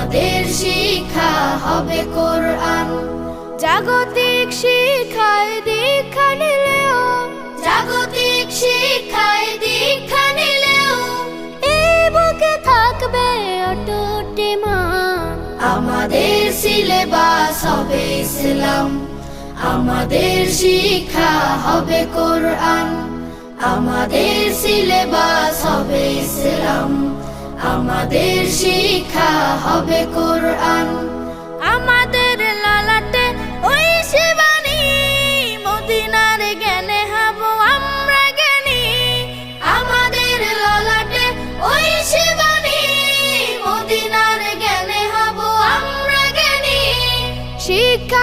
আমাদের শিক্ষা হবে কোরআন। জাগতিক শিক্ষায় দীক্ষা নিলেও, জাগতিক শিক্ষায় দীক্ষা নিলেও এই বুকে থাকবে অটুট ঈমান। আমাদের সিলেবাস হবে ইসলাম, আমাদের শিক্ষা হবে কোরআন। আমাদের সিলেবাস হবে ইসলাম, আমাদের শিক্ষা হবে কোরআন। আমাদের লালাটে ওই শিবানী, মদিনার জ্ঞানে হব আমরা জ্ঞানী। আমাদের লালাটে ওই শিবানী, মদিনার জ্ঞানে হব আমরা জ্ঞানী। শিক্ষা